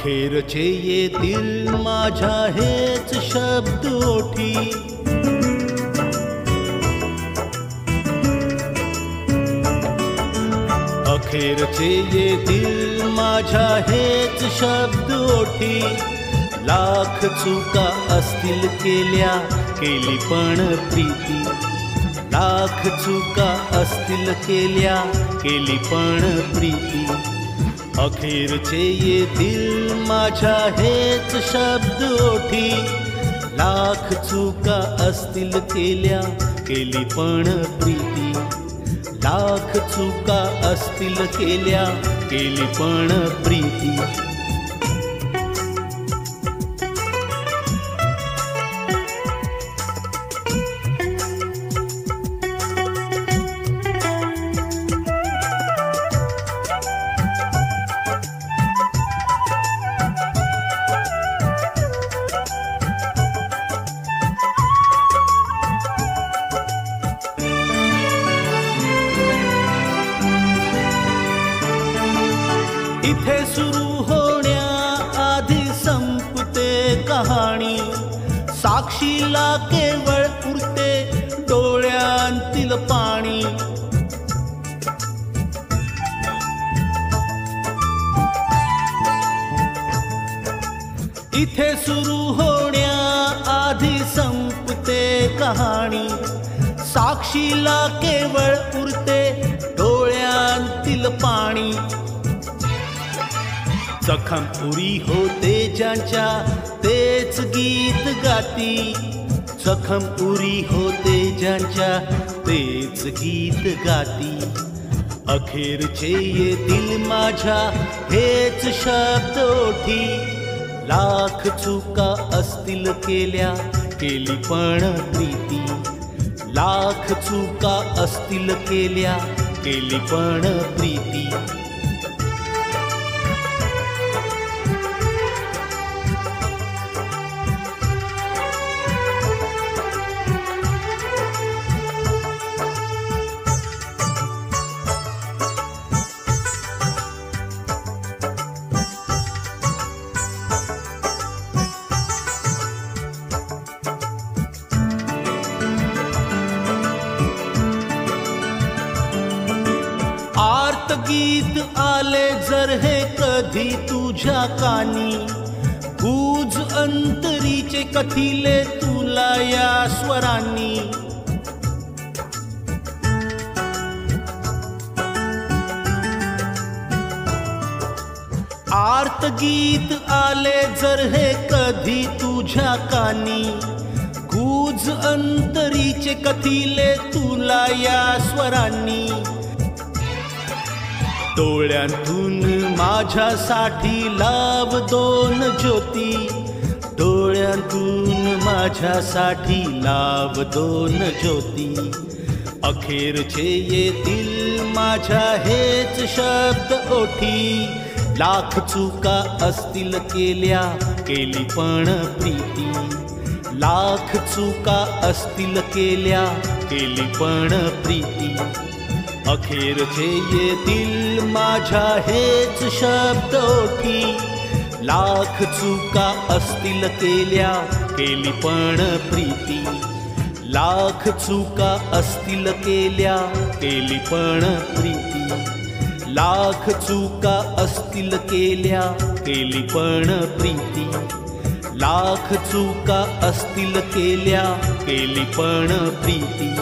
अखेरचे येतील माझ्या हेच शब्द ओठी, अखेरचे येतील माझ्या हेच शब्द ओठी. लाख चुका असतील केल्या केली पण प्रीती, लाख चुका असतील केल्या केली पण प्रीती. अखेरचे येतील माझ्या हेच शब्द ओठी, लाख चुका असतील केल्या केली पण प्रीती, लाख चुका असतील केल्या केली पण प्रीती. इथे सुरू होण्याआधी संपते कहाणी, साक्षीला केवळ उरते डोळ्यांतील पाणी. इथे सुरू होण्याआधी संपते कहाणी, साक्षीला केवळ उरते डोळ्यांतील पाणी. जखम उरी होते ज्यांच्या तेच गीत गाती, जखम उरी होते ज्यांच्या तेच गीत गाती. अखेरचे येतील माझ्या हेच शब्द ओठी, लाख चुका असतील केल्या केली पण प्रीती, लाख चुका असतील केल्या केली पण प्रीती. आर्त गीत आले जर हे कधी तुझ्या कानी, गूज अंतरीचे कथिले तुला या स्वरांनी. आर्त गीत आले जर हे कधी तुझ्या कानी, गूज अंतरीचे कथिले तुला या स्वरांनी. डोळ्यांतून माझ्यासाठी लाव दोन ज्योती, डोळ्यांतून माझ्यासाठी लाव दोन ज्योती. अखेरचे येतील माझ्या हेच शब्द ओठी, लाख चुका असतील केल्या केली पण प्रीती, लाख चुका असतील केल्या केली पण प्रीती. अखेरचे येतील माझ्या हेच शब्द ओठी, लाख चुका असतील केल्या केली पण प्रीती, लाख चुका असतील केल्या केली पण प्रीती, लाख चुका असतील केल्या केली पण प्रीती, लाख चुका असतील केल्या केली पण प्रीती.